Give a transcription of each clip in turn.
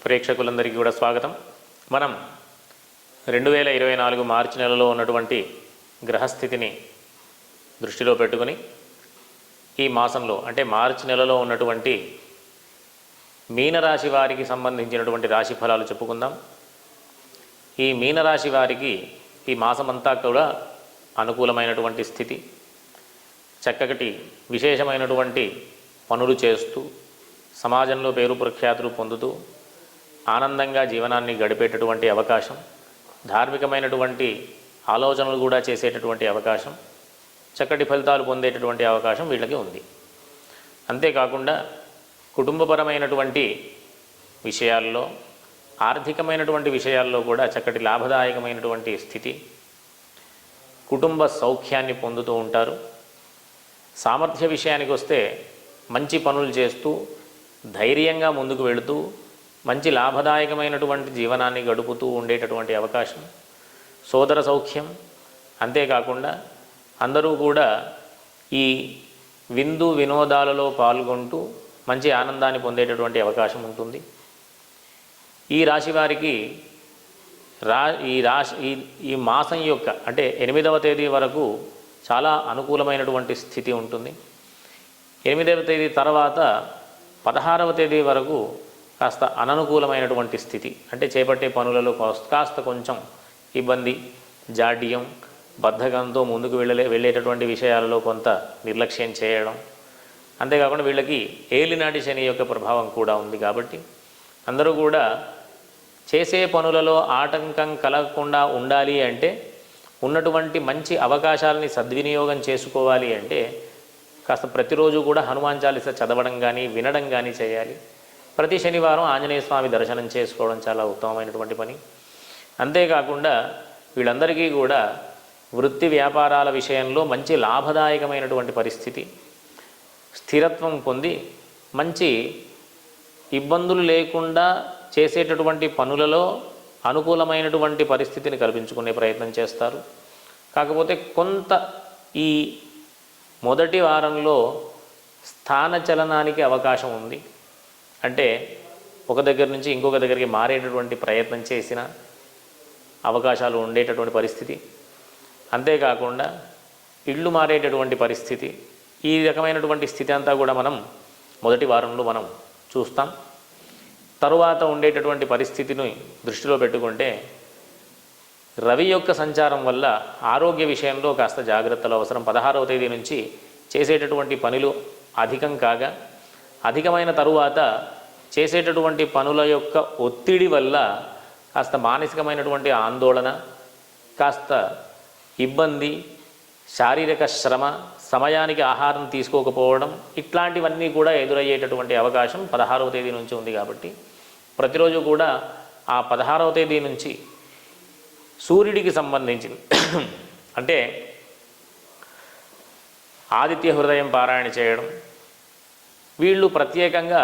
ప్రేక్షకులందరికీ కూడా స్వాగతం. మనం 2024 మార్చి నెలలో ఉన్నటువంటి గ్రహస్థితిని దృష్టిలో పెట్టుకొని ఈ మాసంలో అంటే మార్చి నెలలో ఉన్నటువంటి మీనరాశి వారికి సంబంధించినటువంటి రాశి ఫలాలు చెప్పుకుందాం. ఈ మీనరాశి వారికి ఈ మాసమంతా కూడా అనుకూలమైనటువంటి స్థితి, చక్కటి విశేషమైనటువంటి పనులు చేస్తూ సమాజంలో పేరు ప్రఖ్యాతులు పొందుతూ ఆనందంగా జీవనాన్ని గడిపేటటువంటి అవకాశం, ధార్మికమైనటువంటి ఆలోచనలు కూడా చేసేటటువంటి అవకాశం, చక్కటి ఫలితాలు పొందేటటువంటి అవకాశం వీళ్ళకి ఉంది. అంతేకాకుండా కుటుంబపరమైనటువంటి విషయాల్లో, ఆర్థికమైనటువంటి విషయాల్లో కూడా చక్కటి లాభదాయకమైనటువంటి స్థితి, కుటుంబ సౌఖ్యాన్ని పొందుతూ ఉంటారు. సామర్థ్య విషయానికి వస్తే మంచి పనులు చేస్తూ ధైర్యంగా ముందుకు వెళుతూ మంచి లాభదాయకమైనటువంటి జీవనాన్ని గడుపుతూ ఉండేటటువంటి అవకాశం, సోదర సౌఖ్యం. అంతేకాకుండా అందరూ కూడా ఈ విందు వినోదాలలో పాల్గొంటూ మంచి ఆనందాన్ని పొందేటటువంటి అవకాశం ఉంటుంది. ఈ రాశి వారికి ఈ మాసం యొక్క అంటే 8వ తేదీ వరకు చాలా అనుకూలమైనటువంటి స్థితి ఉంటుంది. 8వ తేదీ తర్వాత 16వ తేదీ వరకు కాస్త అననుకూలమైనటువంటి స్థితి, అంటే చేపట్టే పనులలో కాస్త కొంచెం ఇబ్బంది, జాడ్యం, బద్ధకంతో ముందుకు వెళ్ళేటటువంటి విషయాలలో కొంత నిర్లక్ష్యం చేయడం. అంతేకాకుండా వీళ్ళకి ఏలినాటి శని యొక్క ప్రభావం కూడా ఉంది. కాబట్టి అందరూ కూడా చేసే పనులలో ఆటంకం కలగకుండా ఉండాలి అంటే, ఉన్నటువంటి మంచి అవకాశాలని సద్వినియోగం చేసుకోవాలి అంటే కాస్త ప్రతిరోజు కూడా హనుమాన్ చాలీస చదవడం కానీ వినడం కానీ చేయాలి. ప్రతి శనివారం ఆంజనేయ స్వామి దర్శనం చేసుకోవడం చాలా ఉత్తమమైనటువంటి పని. అంతేకాకుండా వీళ్ళందరికీ కూడా వృత్తి వ్యాపారాల విషయంలో మంచి లాభదాయకమైనటువంటి పరిస్థితి, స్థిరత్వం పొంది మంచి ఇబ్బందులు లేకుండా చేసేటటువంటి పనులలో అనుకూలమైనటువంటి పరిస్థితిని కల్పించుకునే ప్రయత్నం చేస్తారు. కాకపోతే కొంత ఈ మొదటి వారంలో స్థానచలనానికి అవకాశం ఉంది. అంటే ఒక దగ్గర నుంచి ఇంకొక దగ్గరికి మారేటటువంటి ప్రయత్నం చేసిన అవకాశాలు ఉండేటటువంటి పరిస్థితి. అంతేకాకుండా ఇళ్ళు మారేటటువంటి పరిస్థితి. ఈ రకమైనటువంటి స్థితి అంతా కూడా మనం మొదటి వారంలో మనం చూస్తాం. తరువాత ఉండేటటువంటి పరిస్థితిని దృష్టిలో పెట్టుకుంటే రవి యొక్క సంచారం వల్ల ఆరోగ్య విషయంలో కాస్త జాగ్రత్తలు అవసరం. 16వ తేదీ నుంచి చేసేటటువంటి పనులు అధికం కాగా, అధికమైన తరువాత చేసేటటువంటి పనుల యొక్క ఒత్తిడి వల్ల కాస్త మానసికమైనటువంటి ఆందోళన, కాస్త ఇబ్బంది, శారీరక శ్రమ, సమయానికి ఆహారం తీసుకోకపోవడం, ఇట్లాంటివన్నీ కూడా ఎదురయ్యేటటువంటి అవకాశం 16వ తేదీ నుంచి ఉంది. కాబట్టి ప్రతిరోజు కూడా ఆ 16వ తేదీ నుంచి సూర్యుడికి సంబంధించింది అంటే ఆదిత్య హృదయం పారాయణ చేయడం. వీళ్ళు ప్రత్యేకంగా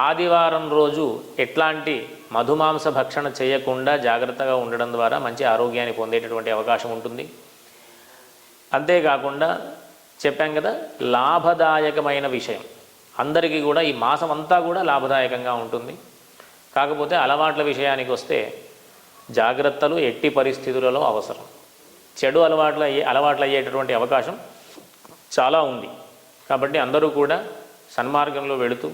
ఆదివారం రోజు ఎట్లాంటి మధుమాంస భక్షణ చేయకుండా జాగ్రత్తగా ఉండడం ద్వారా మంచి ఆరోగ్యాన్ని పొందేటటువంటి అవకాశం ఉంటుంది. అంతేకాకుండా చెప్పాం కదా, లాభదాయకమైన విషయం అందరికీ కూడా ఈ మాసం అంతా కూడా లాభదాయకంగా ఉంటుంది. కాకపోతే అలవాట్ల విషయానికి వస్తే జాగ్రత్తలు ఎట్టి పరిస్థితులలో అవసరం. చెడు అలవాట్లు అయ్యేటటువంటి అవకాశం చాలా ఉంది. కాబట్టి అందరూ కూడా సన్మార్గంలో వెళుతూ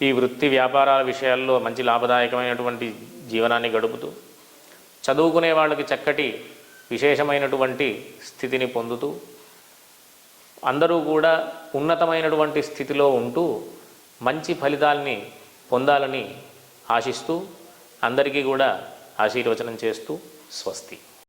ఈ వృత్తి వ్యాపారాల విషయాల్లో మంచి లాభదాయకమైనటువంటి జీవనాన్ని గడుపుతూ, చదువుకునే వాళ్ళకి చక్కటి విశేషమైనటువంటి స్థితిని పొందుతూ, అందరూ కూడా ఉన్నతమైనటువంటి స్థితిలో ఉంటూ మంచి ఫలితాల్ని పొందాలని ఆశిస్తూ అందరికీ కూడా ఆశీర్వచనం చేస్తూ స్వస్తి.